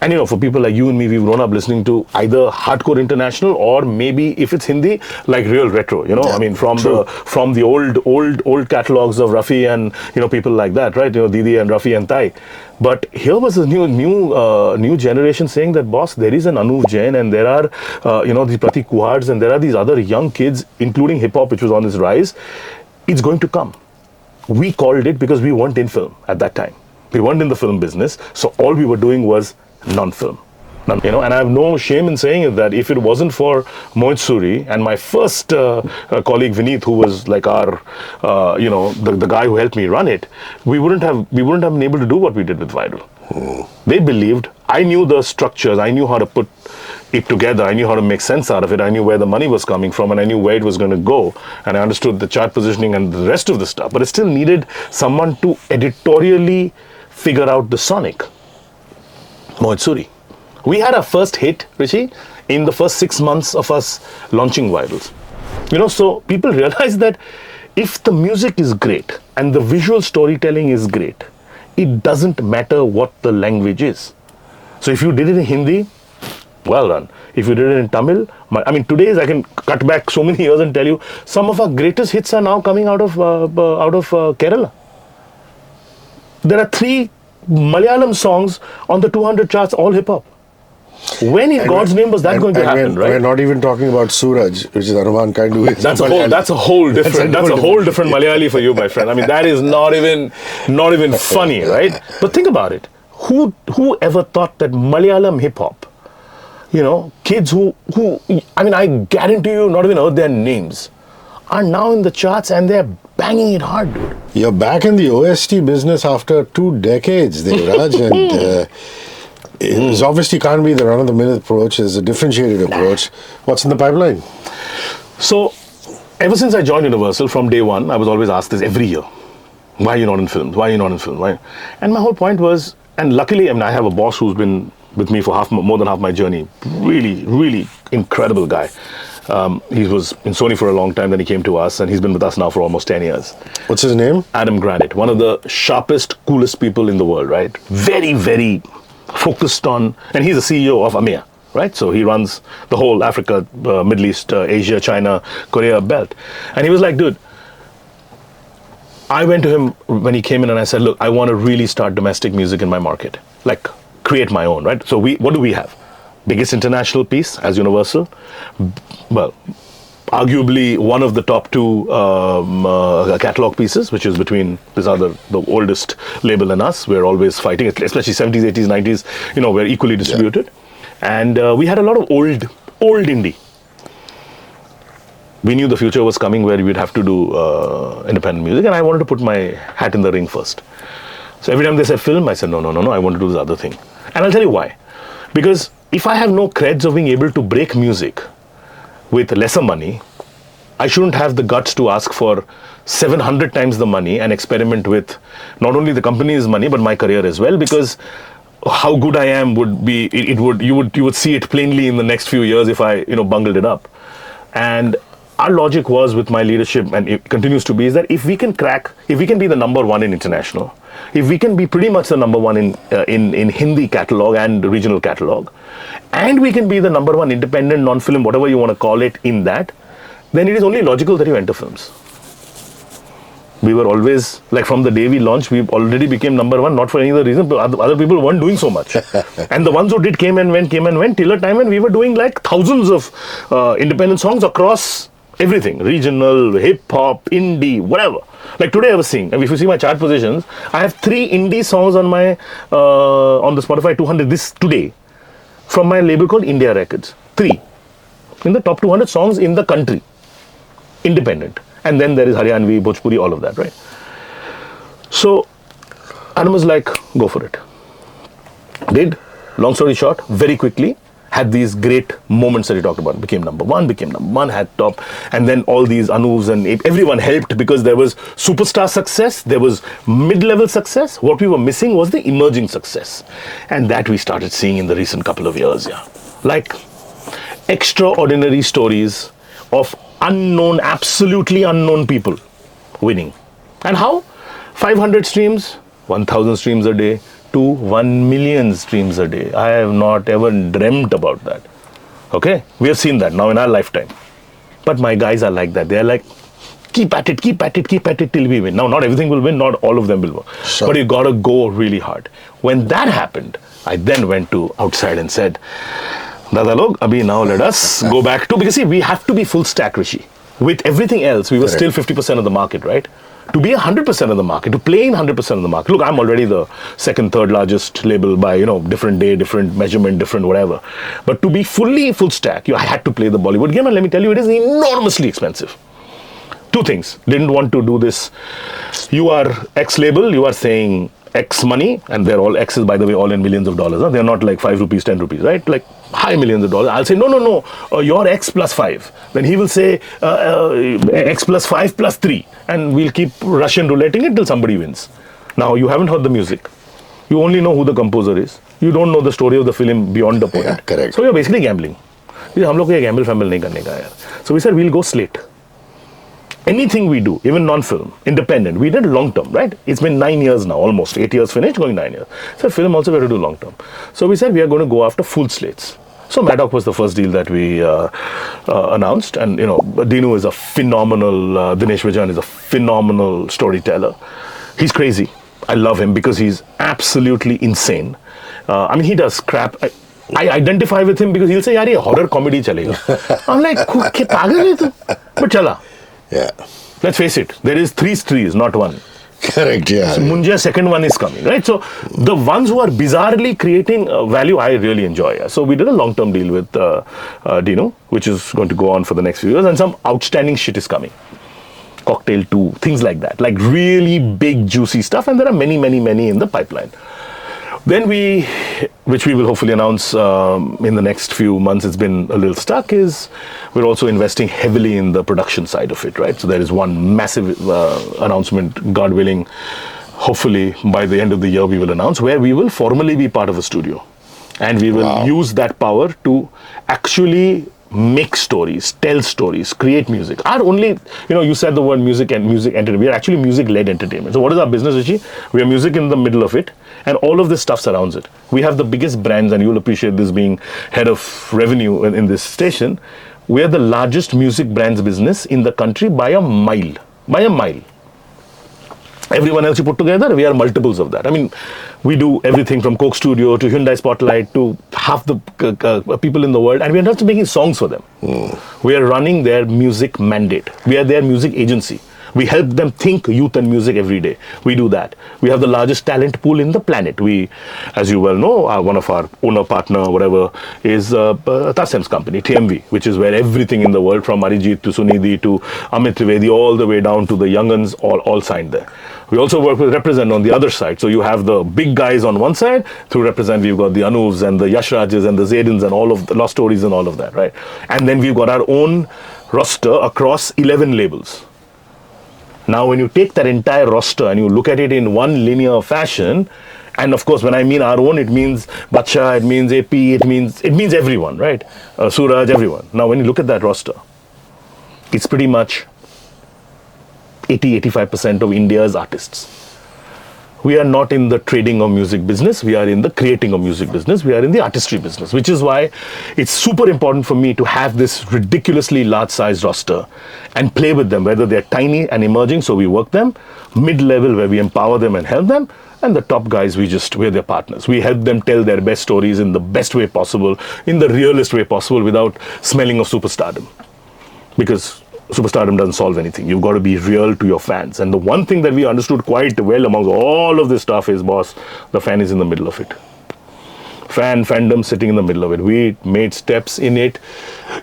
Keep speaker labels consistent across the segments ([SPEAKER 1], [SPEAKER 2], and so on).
[SPEAKER 1] And for people like you and me, we've grown up listening to either hardcore international or maybe if it's Hindi, like real retro. I mean, from the old catalogs of Rafi and people like that, right? Didi and Rafi and Tai. But here was a new generation saying that, boss, there is an Anuv Jain and there are the Pratik Kuhards and there are these other young kids, including hip hop, which was on this rise. It's going to come. We called it because we weren't in film at that time. We weren't in the film business, so all we were doing was non-film. And I have no shame in saying it that if it wasn't for Mohit Suri and my first colleague Vineet, who was like our, the guy who helped me run it, we wouldn't have been able to do what we did with Viral. They believed. I knew the structures. I knew how to put it together. I knew how to make sense out of it. I knew where the money was coming from, and I knew where it was going to go. And I understood the chart positioning and the rest of the stuff. But it still needed someone to editorially figure out the sonic. Mohit Suri. We had our first hit, Rishi, in the first 6 months of us launching Virals. So people realize that if the music is great and the visual storytelling is great, it doesn't matter what the language is. So if you did it in Hindi, well done. If you did it in Tamil, today I can cut back so many years and tell you some of our greatest hits are now coming out of Kerala. There are 3 Malayalam songs on the 200 charts, all hip hop. When in God's name was that going to happen, right?
[SPEAKER 2] We're not even talking about Suraj, which is Anuman Kandu.
[SPEAKER 1] That's a whole different Malayali for you, my friend. That is not even funny, right? But think about it. Who ever thought that Malayalam hip hop, kids who I guarantee you not even heard their names, are now in the charts and they're banging it hard, dude.
[SPEAKER 2] You're back in the OST business after 2 decades, Devraj, and it obviously can't be the run-of-the-mill approach. It's a differentiated approach. What's in the pipeline?
[SPEAKER 1] So, ever since I joined Universal, from day one, I was always asked this every year. Why are you not in films? Why are you not in film? Why? And my whole point was, and luckily, I have a boss who's been with me for more than half my journey. Really, really incredible guy. He was in Sony for a long time, then he came to us, and he's been with us now for almost 10 years.
[SPEAKER 2] What's his name?
[SPEAKER 1] Adam Granite, one of the sharpest, coolest people in the world, right? Very, very focused on, and he's the CEO of AMEA, right? So he runs the whole Africa, Middle East, Asia, China, Korea belt. And he was like, dude, I went to him when he came in and I said, look, I want to really start domestic music in my market, like create my own, right? So what do we have? Biggest international piece as Universal. Well, arguably one of the top 2 catalog pieces, which is between the oldest label and us. We're always fighting, especially 70s, 80s, 90s, we're equally distributed. Yeah. And we had a lot of old indie. We knew the future was coming where we'd have to do independent music, and I wanted to put my hat in the ring first. So every time they said film, I said, no, I want to do this other thing. And I'll tell you why. Because if I have no creds of being able to break music with lesser money, I shouldn't have the guts to ask for 700 times the money and experiment with not only the company's money but my career as well, because how good I am would be you would see it plainly in the next few years if I bungled it up. And our logic was with my leadership, and it continues to be, is that if we can be the number 1 in international, if we can be pretty much the number 1 in Hindi catalog and regional catalog, and we can be the number 1 independent, non-film, whatever you want to call it, in that, then it is only logical that you enter films. We were always, like from the day we launched, we already became number 1, not for any other reason, but other people weren't doing so much. And the ones who did came and went, till a time when we were doing like thousands of independent songs across everything, regional, hip-hop, indie, whatever. Like today I was seeing, if you see my chart positions, I have 3 indie songs on my on the Spotify 200 today from my label called India Records. 3 in the top 200 songs in the country, independent. And then there is Haryanvi, Bhojpuri, all of that, right? So Adam was like, go for it. Did, long story short, very quickly, had these great moments that he talked about. Became number 1, had top, and then all these Anuvs and everyone helped because there was superstar success, there was mid-level success. What we were missing was the emerging success. And that we started seeing in the recent couple of years, yeah. Like extraordinary stories of absolutely unknown people winning. And how? 500 streams, 1,000 streams a day, to 1 million streams a day. I have not ever dreamt about that. Okay? We have seen that now in our lifetime. But my guys are like that. They are like, keep at it till we win. Now, not everything will win, not all of them will win.
[SPEAKER 2] Sure.
[SPEAKER 1] But you got to go really hard. When that happened, I then went to outside and said, Dada log, abhi now let us go back to, because see, we have to be full stack, Rishi. With everything else, we were
[SPEAKER 2] Correct.
[SPEAKER 1] still 50% of the market, right? To be 100% of the market, to play in 100% of the market. Look, I'm already the second, third largest label by, different day, different measurement, different whatever. But to be full stack, I had to play the Bollywood game, and let me tell you, it is enormously expensive. Two things. Didn't want to do this. You are X label, you are saying X money, and they're all X's, by the way, all in millions of dollars. Huh? They're not like 5 rupees, 10 rupees, right? Like high millions of dollars. I'll say, no, you're X plus 5. Then he will say X plus 5 plus 3. And we'll keep Russian rouletting it till somebody wins. Now, you haven't heard the music. You only know who the composer is. You don't know the story of the film beyond the point.
[SPEAKER 2] Yeah, correct.
[SPEAKER 1] So you're basically gambling. हम लोग को ये gamble नहीं करने का यार. So we said, we'll go slate. Anything we do, even non-film, independent, we did long term, right? It's been 9 years now, almost 8 years finished, going 9 years. So film also we have to do long term. So we said we are going to go after full slates. So Maddox was the first deal that we announced, and Dinu is a phenomenal. Dinesh Vijayan is a phenomenal storyteller. He's crazy. I love him because he's absolutely insane. I mean, he does crap. I identify with him because he'll say, "Yaar, ye horror comedy chalega." I'm like, "Kya pagal hai tu?" But chala.
[SPEAKER 2] Yeah.
[SPEAKER 1] Let's face it, there is 3 streets, not one.
[SPEAKER 2] Correct, yeah.
[SPEAKER 1] So Munja's second one is coming, right? So the ones who are bizarrely creating value, I really enjoy. Yeah. So we did a long-term deal with Dino, which is going to go on for the next few years, and some outstanding shit is coming. Cocktail 2, things like that, like really big, juicy stuff, and there are many, many, many in the pipeline. Then which we will hopefully announce in the next few months, it's been a little stuck, is we're also investing heavily in the production side of it, right? So there is one massive announcement, God willing, hopefully by the end of the year we will announce, where we will formally be part of a studio. And we will use that power to actually make stories, tell stories, create music. Our only, you said the word music and music entertainment. We are actually music-led entertainment. So what is our business, Rishi? We have music in the middle of it, and all of this stuff surrounds it. We have the biggest brands, and you'll appreciate this being head of revenue in this station. We are the largest music brands business in the country by a mile. By a mile. Everyone else you put together, we are multiples of that. I mean, we do everything from Coke Studio to Hyundai Spotlight to half the people in the world, and we are not just making songs for them. We are running their music mandate. We are their music agency. We help them think youth and music every day. We do that. We have the largest talent pool in the planet. We, as you well know, one of our owner, partner, whatever, is Tassem's company, TMV, which is where everything in the world, from Arijit to Sunidhi to Amit Trivedi, all the way down to the younguns, all signed there. We also work with Represent on the other side. So you have the big guys on one side. Through Represent, we've got the Anuvs and the Yash Rajas and the Zaidans and all of the Lost Stories and all of that, right? And then we've got our own roster across 11 labels. Now, when you take that entire roster and you look at it in one linear fashion, and of course, when I mean our own, it means Bacha, it means AP, it means everyone, right? Suraj, everyone. Now, when you look at that roster, it's pretty much 80-85% of India's artists. We are not in the trading of music business. We are in the creating of music business. We are in the artistry business, which is why it's super important for me to have this ridiculously large-sized roster and play with them, whether they're tiny and emerging, so we work them, mid-level where we empower them and help them, and the top guys, we're their partners. We help them tell their best stories in the best way possible, in the realest way possible, without smelling of superstardom. Because superstardom doesn't solve anything. You've got to be real to your fans. And the one thing that we understood quite well amongst all of this stuff is, boss, the fan is in the middle of it. Fandom sitting in the middle of it. We made steps in it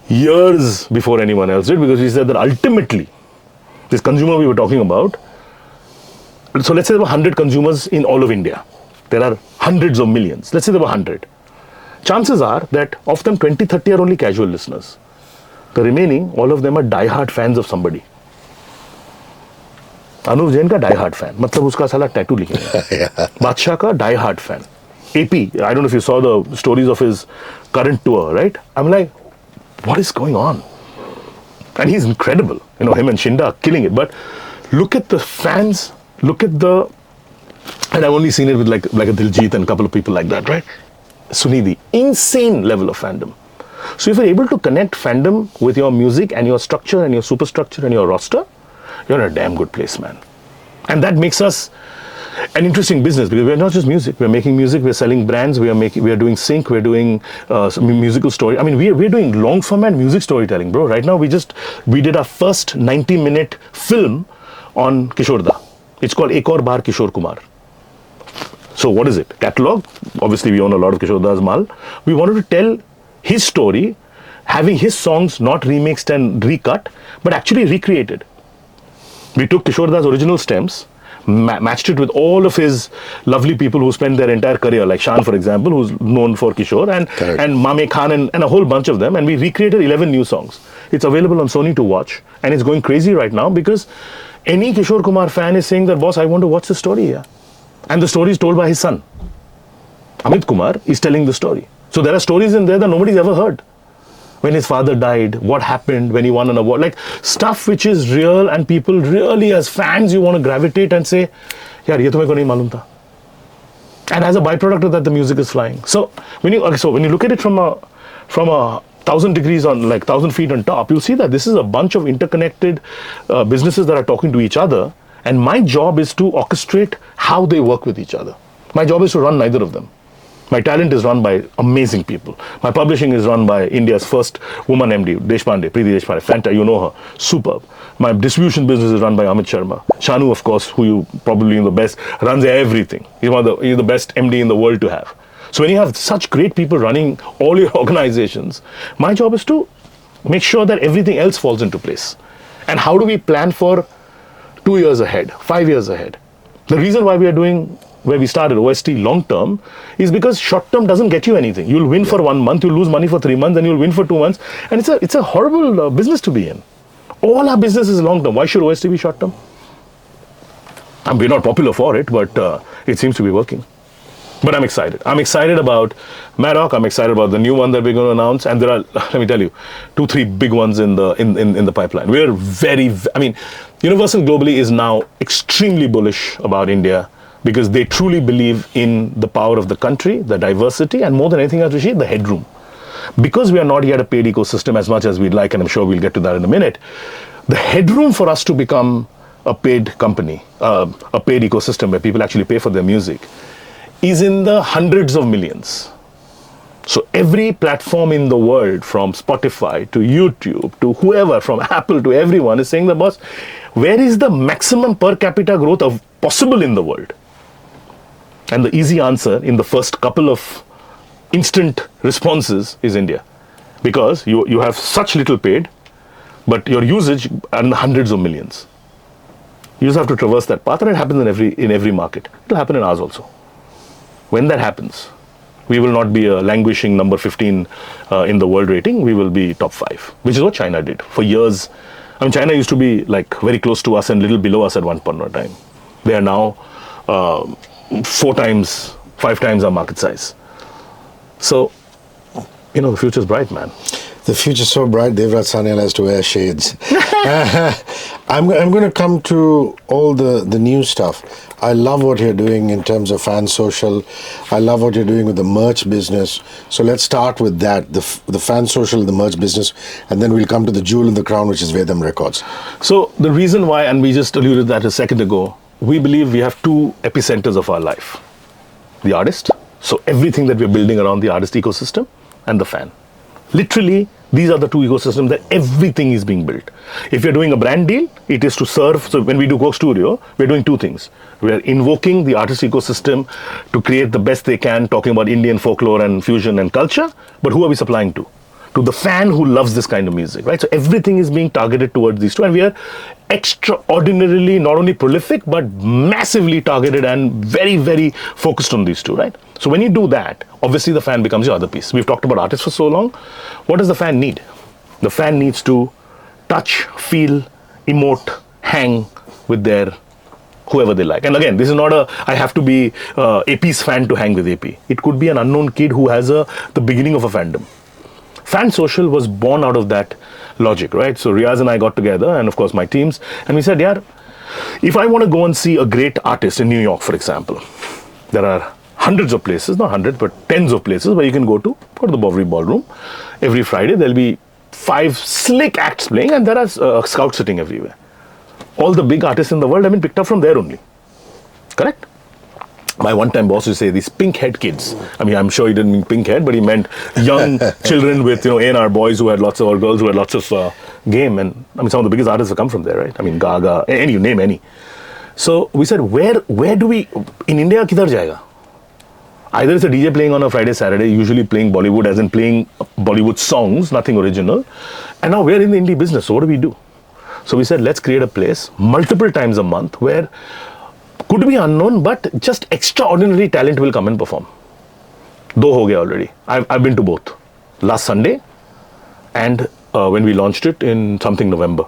[SPEAKER 1] years before anyone else did, because we said that ultimately, this consumer we were talking about, so let's say there were 100 consumers in all of India. There are hundreds of millions. Let's say there were 100. Chances are that of them, 20-30 are only casual listeners. The remaining, all of them are die-hard fans of somebody. Anuv Jain ka die-hard fan. मतलब उसका साला tattoo लिखेंगे. Badshah ka die-hard fan. AP, I don't know if you saw the stories of his current tour, right? I'm like, what is going on? And he's incredible. Him and Shinda are killing it. But look at the fans, look at the And I've only seen it with like a Diljit and a couple of people like that, right? Sunidhi, insane level of fandom. So if you're able to connect fandom with your music and your structure and your superstructure and your roster, you're in a damn good place, man. And that makes us an interesting business, because we're not just music. We're making music, we're selling brands, we are doing sync, we're doing some musical story. I mean, we're doing long format music storytelling, bro. Right now, we did our first 90-minute film on Kishore Da. It's called Ek Aur Baar Kishore Kumar. So what is it? Catalog. Obviously, we own a lot of Kishore Da's mal. We wanted to tell his story, having his songs not remixed and recut, but actually recreated. We took Kishore Da's original stems, matched it with all of his lovely people who spent their entire career, like Shan, for example, who's known for Kishore, and Mame Khan, and a whole bunch of them, and we recreated 11 new songs. It's available on Sony to watch, and it's going crazy right now, because any Kishore Kumar fan is saying that, boss, I want to watch the story here. And the story is told by his son. Amit Kumar is telling the story. So there are stories in there that nobody's ever heard. When his father died, what happened, when he won an award, like stuff which is real, and people really, as fans, you want to gravitate and say, yaar, ye to meko nahi malum tha. And as a byproduct of that, the music is flying. So when you look at it from a 1,000 degrees on, like 1,000 feet on top, you'll see that this is a bunch of interconnected businesses that are talking to each other. And my job is to orchestrate how they work with each other. My job is to run neither of them. My talent is run by amazing people. My publishing is run by India's first woman MD, Deshpande, Preeti Deshpande. Fanta, you know her, superb. My distribution business is run by Amit Sharma. Shanu, of course, who you probably know the best, runs everything. He's the best MD in the world to have. So when you have such great people running all your organizations, my job is to make sure that everything else falls into place. And how do we plan for 2 years ahead, 5 years ahead? The reason why we are doing where we started OST long term is because short term doesn't get you anything. You'll win for 1 month, you'll lose money for 3 months, and you'll win for 2 months. And it's a horrible business to be in. All our business is long term. Why should OST be short term? And we're not popular for it, but it seems to be working. But I'm excited. I'm excited about Madoc. I'm excited about the new one that we're going to announce. And there are, let me tell you, 2-3 big ones in the pipeline. We're Universal globally is now extremely bullish about India, because they truly believe in the power of the country, the diversity, and more than anything else, Rishi, the headroom. Because we are not yet a paid ecosystem as much as we'd like, and I'm sure we'll get to that in a minute, the headroom for us to become a paid company, a paid ecosystem where people actually pay for their music, is in the hundreds of millions. So every platform in the world, from Spotify to YouTube to whoever, from Apple to everyone, is saying, the boss, where is the maximum per capita growth possible in the world? And the easy answer in the first couple of instant responses is India. Because you have such little paid, but your usage are in the hundreds of millions. You just have to traverse that path, and it happens in every market. It will happen in ours also. When that happens, we will not be a languishing number 15 in the world rating. We will be top 5, which is what China did for years. I mean, China used to be like very close to us and little below us at one point in time. They are now 4 times, 5 times our market size. So, the future's bright, man.
[SPEAKER 2] The future's so bright, Devraj Sanyal has to wear shades. I'm going to come to all the new stuff. I love what you're doing in terms of FanSocial. I love what you're doing with the merch business. So let's start with that, the FanSocial, the merch business, and then we'll come to the jewel in the crown, which is Vedam Records.
[SPEAKER 1] So the reason why, and we just alluded that a second ago, we believe we have 2 epicenters of our life. The artist, so everything that we're building around the artist ecosystem, and the fan. Literally, these are the 2 ecosystems that everything is being built. If you're doing a brand deal, it is to serve. So when we do Coke Studio, we're doing 2 things. We're invoking the artist ecosystem to create the best they can, talking about Indian folklore and fusion and culture. But who are we supplying to? To the fan who loves this kind of music, right? So everything is being targeted towards these 2. And we are extraordinarily not only prolific, but massively targeted and very, very focused on these 2, right? So when you do that, obviously the fan becomes your other piece. We've talked about artists for so long. What does the fan need? The fan needs to touch, feel, emote, hang with their whoever they like. And again, this is not I have to be AP's fan to hang with AP. It could be an unknown kid who has the beginning of a fandom. FanSocial was born out of that logic, right? So Riaz and I got together, and of course my teams, and we said, yeah, If I want to go and see a great artist in New York, for example, there are hundreds of places, not hundreds, but tens of places where you can go to the Bovary Ballroom. Every Friday, there'll be 5 slick acts playing, and there are scouts sitting everywhere. All the big artists in the world have been picked up from there only. Correct? My one-time boss used to say, these pink-head kids. I mean, I'm sure he didn't mean pink-head, but he meant young children with, A&R boys who had lots of, or girls who had lots of game. And I mean, some of the biggest artists have come from there, right? I mean, Gaga, any, you name any. So we said, where do we, in India, kidhar jayega? Either it's a DJ playing on a Friday, Saturday, usually playing Bollywood, as in playing Bollywood songs, nothing original. And now we're in the indie business, so what do we do? So we said, let's create a place multiple times a month where could be unknown, but just extraordinary talent will come and perform. Do ho gaya already. I've been to both. Last Sunday and when we launched it in something November.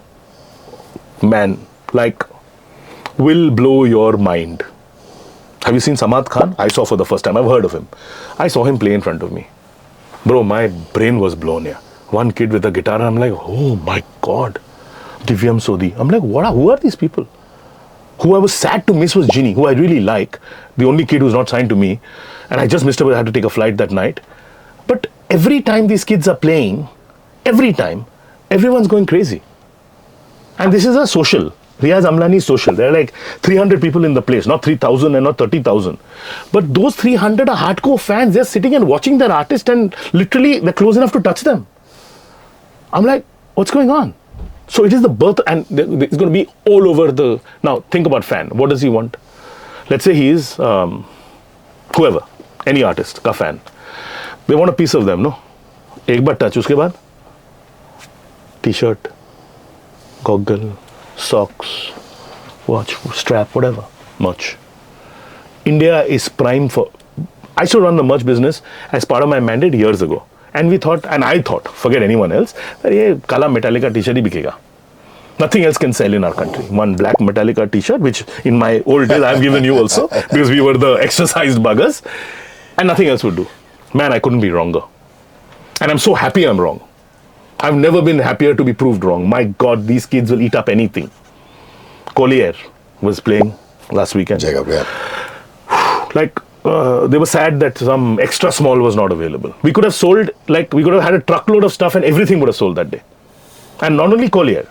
[SPEAKER 1] Man, like, will blow your mind. Have you seen Samad Khan? I saw for the first time. I've heard of him. I saw him play in front of me. Bro, my brain was blown here. One kid with a guitar, and I'm like, oh my God. Divyam Sodhi. I'm like, who are these people? Who I was sad to miss was Ginny, who I really like. The only kid who's not signed to me. And I just missed her, I had to take a flight that night. But every time these kids are playing, every time, everyone's going crazy. And this is a social. Riaz Amlani's social. There are like 300 people in the place, not 3,000 and not 30,000. But those 300 are hardcore fans. They're sitting and watching their artist and literally they're close enough to touch them. I'm like, what's going on? So it is the birth, and it's going to be all over the... Now, think about fan. What does he want? Let's say he is whoever, any artist, ka fan. They want a piece of them, no? Ek baar touch, uske baad T-shirt, goggle, socks, watch, strap, whatever, merch. India is prime for... I should run the merch business as part of my mandate years ago. And we thought, and I thought, forget anyone else, that ye kala Metallica t-shirt hi bikega. Nothing else can sell in our country. One black Metallica t-shirt, which in my old days I've given you also, because we were the exercised buggers, and nothing else would do. Man, I couldn't be wronger. And I'm so happy I'm wrong. I've never been happier to be proved wrong. My God, these kids will eat up anything. Collier was playing last weekend.
[SPEAKER 2] Jacob, yeah.
[SPEAKER 1] Like, they were sad that some extra small was not available. We could have sold, like, we could have had a truckload of stuff and everything would have sold that day. And not only Collier.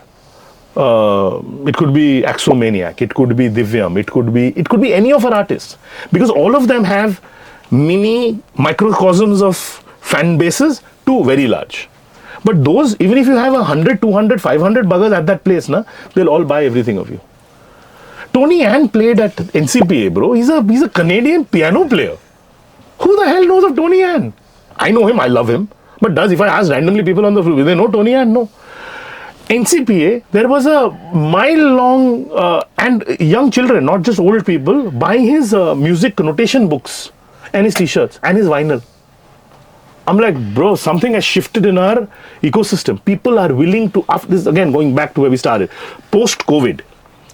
[SPEAKER 1] It could be Axomaniac, it could be Divyam, it could be any of our artists. Because all of them have mini microcosms of fan bases to very large. But those, even if you have 100, 200, 500 buggers at that place, na, they'll all buy everything of you. Tony Ann played at NCPA, bro. He's a Canadian piano player. Who the hell knows of Tony Ann? I know him, I love him. But if I ask randomly people on the floor, will they know Tony Ann? No. NCPA, there was a mile-long and young children, not just old people, buying his music notation books and his t-shirts and his vinyl. I'm like, bro, something has shifted in our ecosystem. People are willing to, after this, again, going back to where we started, post-COVID,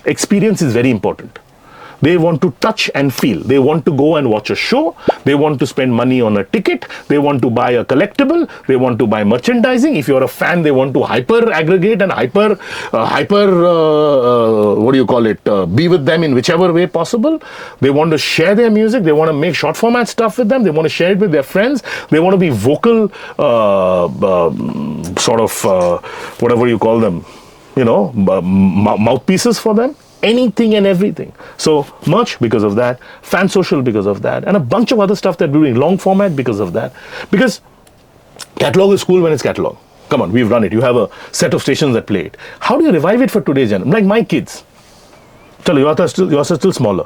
[SPEAKER 1] experience is very important. They want to touch and feel. They want to go and watch a show. They want to spend money on a ticket. They want to buy a collectible. They want to buy merchandising. If you're a fan, they want to hyper aggregate and be with them in whichever way possible. They want to share their music. They want to make short format stuff with them. They want to share it with their friends. They want to be vocal, whatever you call them, mouthpieces for them. Anything and everything. So merch because of that, FanSocial because of that, and a bunch of other stuff that we're doing, long format because of that. Because catalog is cool when it's catalog. Come on, we've run it. You have a set of stations that play it. How do you revive it for today's generation? Like my kids. Yours are still smaller.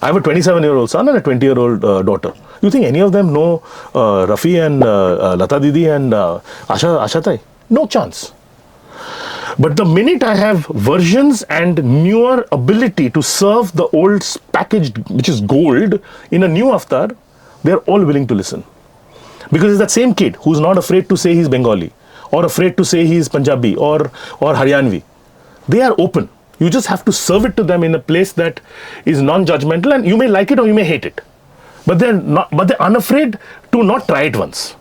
[SPEAKER 1] I have a 27-year-old son and a 20-year-old daughter. You think any of them know Rafi and Lata Didi and Asha Tai? No chance. But the minute I have versions and newer ability to serve the old package, which is gold, in a new avatar, they're all willing to listen. Because it's that same kid who's not afraid to say he's Bengali, or afraid to say he's Punjabi, or Haryanvi. They are open. You just have to serve it to them in a place that is non-judgmental, and you may like it or you may hate it. But they're unafraid to not try it once.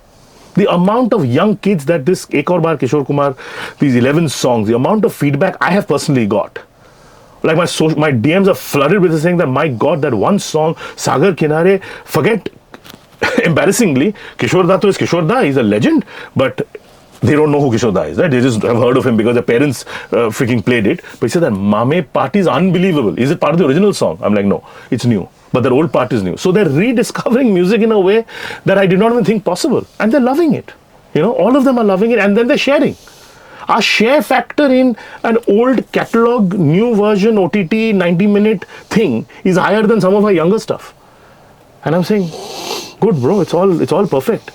[SPEAKER 1] The amount of young kids that this Ek Aur Baar Kishore Kumar, these 11 songs, the amount of feedback I have personally got Like my DMs are flooded with this saying that, my God, that one song, Sagar Kinare, forget, embarrassingly, Kishore Da is Kishore Da, he's a legend, but they don't know who Kishore Da is, right? They just have heard of him because their parents freaking played it. But he said that Mame part is unbelievable. Is it part of the original song? I'm like, no, it's new. But their old part is new. So they're rediscovering music in a way that I did not even think possible. And they're loving it. You know, all of them are loving it, and then they're sharing. Our share factor in an old catalog, new version, OTT, 90-minute thing is higher than some of our younger stuff. And I'm saying, good bro, it's all perfect.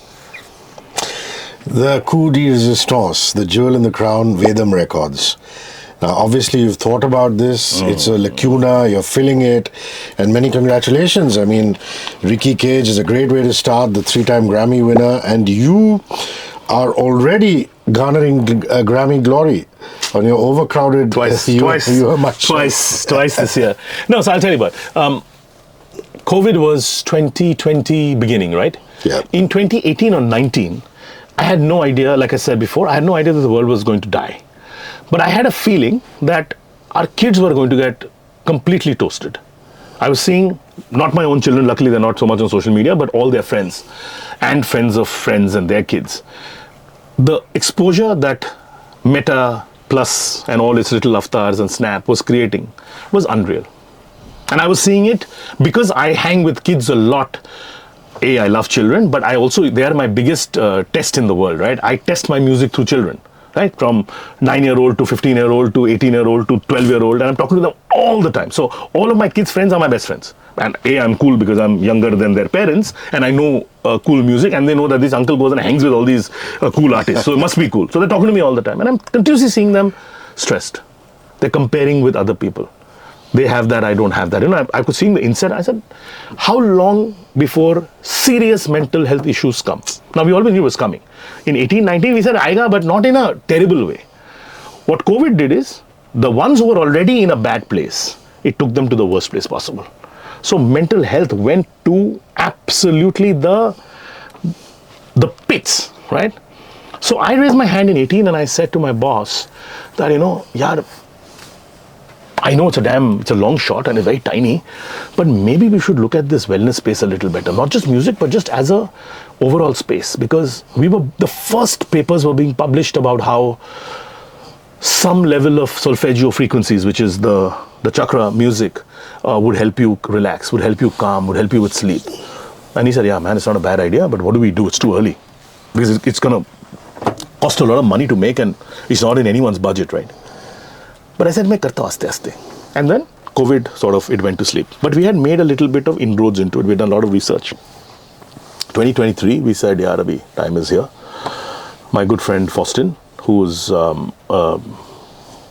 [SPEAKER 2] The coup de resistance, the jewel in the crown, Vedam Records. Now, obviously, you've thought about this. It's a lacuna. You're filling it. And many congratulations. I mean, Ricky Cage is a great way to start, the 3-time Grammy winner. And you are already garnering Grammy glory on your overcrowded...
[SPEAKER 1] Twice this year. No, so I'll tell you what. COVID was 2020 beginning, right?
[SPEAKER 2] Yeah.
[SPEAKER 1] In 2018 or 19, I had no idea, like I said before, I had no idea that the world was going to die. But I had a feeling that our kids were going to get completely toasted. I was seeing, not my own children, luckily they're not so much on social media, but all their friends and friends of friends and their kids. The exposure that Meta Plus and all its little avatars and Snap was creating was unreal. And I was seeing it because I hang with kids a lot. I love children, but they are my biggest test in the world, right? I test my music through children, right? From 9-year-old to 15-year-old to 18-year-old to 12-year-old, and I'm talking to them all the time. So all of my kids' friends are my best friends. And I'm cool because I'm younger than their parents, and I know cool music, and they know that this uncle goes and hangs with all these cool artists, so it must be cool. So they're talking to me all the time, and I'm continuously seeing them stressed. They're comparing with other people. They have that, I don't have that. You know, I could see the inside. I said, how long before serious mental health issues come? Now, we always knew it was coming. In 1819, we said, Aiga, but not in a terrible way. What COVID did is, the ones who were already in a bad place, it took them to the worst place possible. So mental health went to absolutely the pits, right? So I raised my hand in 18 and I said to my boss that, yaar, I know it's a long shot and it's very tiny, but maybe we should look at this wellness space a little better. Not just music, but just as a overall space. Because the first papers were being published about how some level of solfeggio frequencies, which is the chakra music, would help you relax, would help you calm, would help you with sleep. And he said, yeah, man, it's not a bad idea, but what do we do? It's too early. Because it's going to cost a lot of money to make, and it's not in anyone's budget, right? But I said, मैं करता हूँ आस्ते आस्ते. And then COVID it went to sleep. But we had made a little bit of inroads into it. We had done a lot of research. 2023, we said, yeah, Ravi, time is here. My good friend Faustin, who's a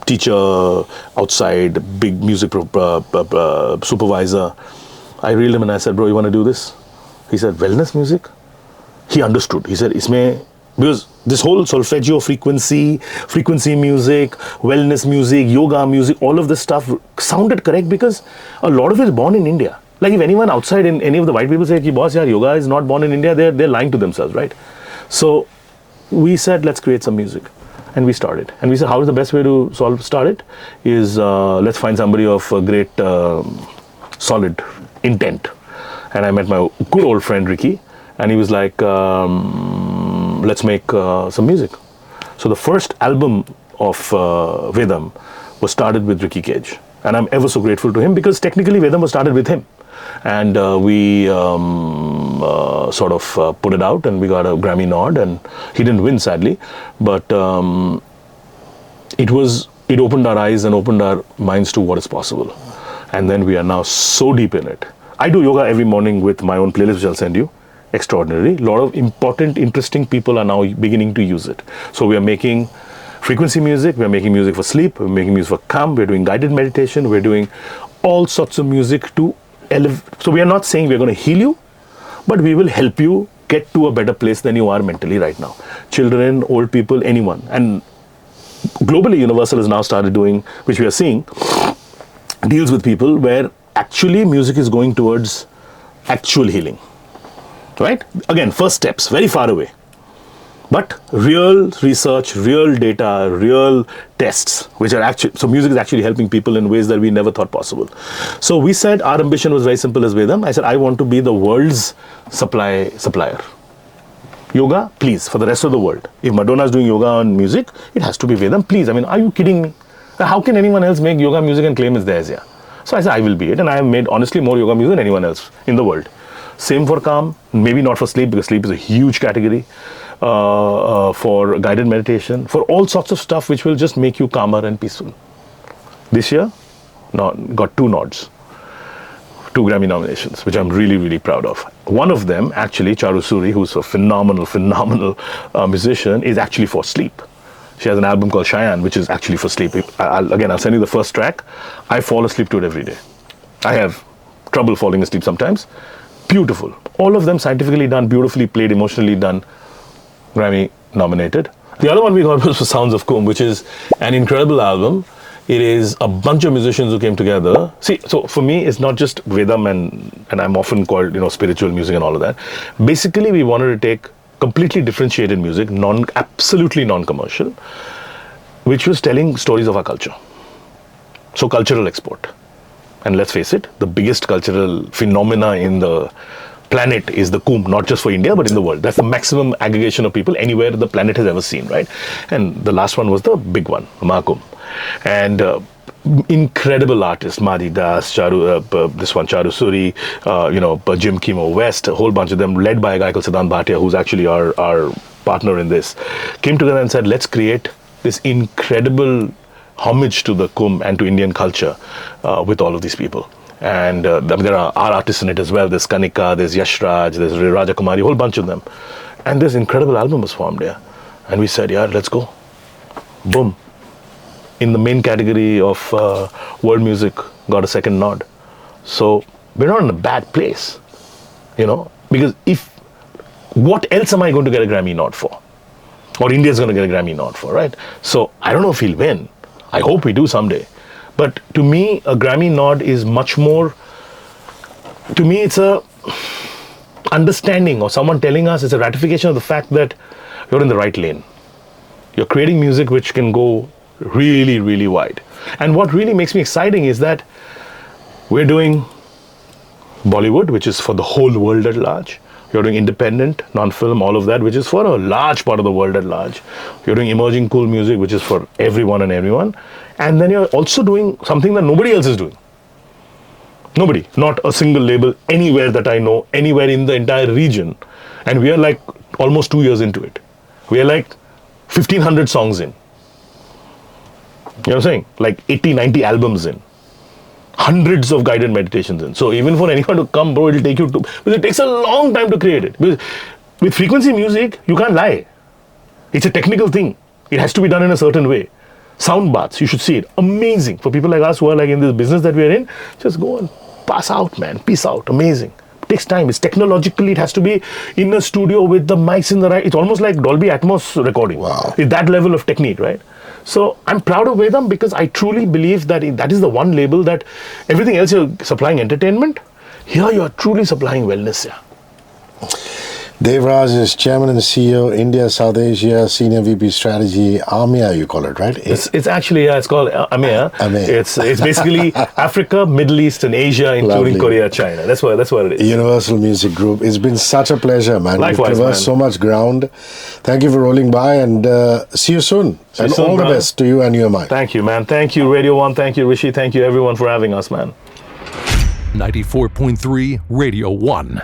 [SPEAKER 1] teacher outside, big music supervisor, I reeled him and I said, bro, you want to do this? He said, wellness music? He understood. He said, because this whole solfeggio frequency music, wellness music, yoga music, all of this stuff sounded correct because a lot of it is born in India. Like if anyone outside in any of the white people say, boss, yeah, yoga is not born in India, they're lying to themselves, right? So we said, let's create some music. And we started. And we said, how is the best way to start it? Is let's find somebody of great, solid intent. And I met my good old friend Ricky, and he was like, let's make some music. So the first album of Vedam was started with Ricky Cage. And I'm ever so grateful to him because technically Vedam was started with him. And we put it out and we got a Grammy nod, and he didn't win sadly. But it opened our eyes and opened our minds to what is possible. And then we are now so deep in it. I do yoga every morning with my own playlist, which I'll send you. Extraordinary. A lot of important, interesting people are now beginning to use it. So we are making frequency music, we are making music for sleep, we're making music for calm, we're doing guided meditation, we're doing all sorts of music to elevate. So we are not saying we're going to heal you, but we will help you get to a better place than you are mentally right now. Children, old people, anyone. And globally, Universal has now started doing, which we are seeing, deals with people where actually music is going towards actual healing. Right? Again, first steps, very far away. But real research, real data, real tests, which are actually, so music is actually helping people in ways that we never thought possible. So we said our ambition was very simple as Vedam. I said, I want to be the world's supplier. Yoga, please, for the rest of the world. If Madonna is doing yoga on music, it has to be Vedam, please. I mean, are you kidding me? How can anyone else make yoga music and claim it's theirs? Yeah. So I said, I will be it. And I have made, honestly, more yoga music than anyone else in the world. Same for calm, maybe not for sleep, because sleep is a huge category. For guided meditation, for all sorts of stuff which will just make you calmer and peaceful. This year, got 2 nods. 2 Grammy nominations, which I'm really, really proud of. One of them, actually, Charu Suri, who's a phenomenal musician, is actually for sleep. She has an album called Cheyenne, which is actually for sleep. I'll send you the first track. I fall asleep to it every day. I have trouble falling asleep sometimes. Beautiful. All of them scientifically done, beautifully played, emotionally done, Grammy nominated. The other one we got was for Sounds of Kum, which is an incredible album. It is a bunch of musicians who came together. See, so for me, it's not just Vedam and I'm often called, spiritual music and all of that. Basically, we wanted to take completely differentiated music, absolutely non-commercial, which was telling stories of our culture. So cultural export. And let's face it, the biggest cultural phenomena in the planet is the Kumbh, not just for India, but in the world. That's the maximum aggregation of people anywhere the planet has ever seen, right? And the last one was the big one, Mahakumbh. And incredible artists, Madhi Das, Charu Suri, Jim Kimo West, a whole bunch of them, led by a guy called Siddhant Bhatia, who's actually our partner in this, came together and said, let's create this incredible homage to the Kumbh and to Indian culture with all of these people. And there are our artists in it as well. There's Kanika, there's Yashraj, there's Raja Kumari, a whole bunch of them. And this incredible album was formed, yeah. And we said, yeah, let's go. Boom. In the main category of world music, got a second nod. So we're not in a bad place, because what else am I going to get a Grammy nod for? Or India's going to get a Grammy nod for, right? So I don't know if he'll win. I hope we do someday. But to me, a Grammy nod is much more, to me, it's a understanding or someone telling us, it's a ratification of the fact that you're in the right lane. You're creating music which can go really, really wide. And what really makes me exciting is that we're doing Bollywood, which is for the whole world at large. You're doing independent, non-film, all of that, which is for a large part of the world at large. You're doing emerging cool music, which is for everyone and everyone. And then you're also doing something that nobody else is doing. Nobody, not a single label anywhere that I know, anywhere in the entire region. And we are like almost 2 years into it. We are like 1,500 songs in. You know what I'm saying? Like 80, 90 albums in. Hundreds of guided meditations in. So even for anyone to come, bro, it'll take you to, because it takes a long time to create it. Because with frequency music, you can't lie. It's a technical thing. It has to be done in a certain way. Sound baths, you should see it. Amazing. For people like us who are like in this business that we're in, just go and pass out, man. Peace out. Amazing. It takes time. It's technologically, it has to be in a studio with the mics in the right. It's almost like Dolby Atmos recording.
[SPEAKER 2] Wow.
[SPEAKER 1] It's that level of technique, right? So I'm proud of Vedam because I truly believe that that is the one label that everything else you're supplying entertainment, here you're truly supplying wellness. Yeah.
[SPEAKER 2] Devraj is Chairman and CEO, India, South Asia, Senior VP Strategy, AMEA you call it, right?
[SPEAKER 1] It's actually, it's called AMEA.
[SPEAKER 2] AMEA.
[SPEAKER 1] It's basically Africa, Middle East and Asia, including
[SPEAKER 2] Lovely.
[SPEAKER 1] Korea, China. That's what it is.
[SPEAKER 2] Universal Music Group. It's been such a pleasure, man.
[SPEAKER 1] Likewise,
[SPEAKER 2] You've traversed so much ground. Thank you for rolling by and see you soon.
[SPEAKER 1] See you soon,
[SPEAKER 2] all the
[SPEAKER 1] brother.
[SPEAKER 2] best to you and your mind.
[SPEAKER 1] Thank you, man. Thank you, Radio 1. Thank you, Rishi. Thank you, everyone, for having us, man.
[SPEAKER 3] 94.3 Radio 1.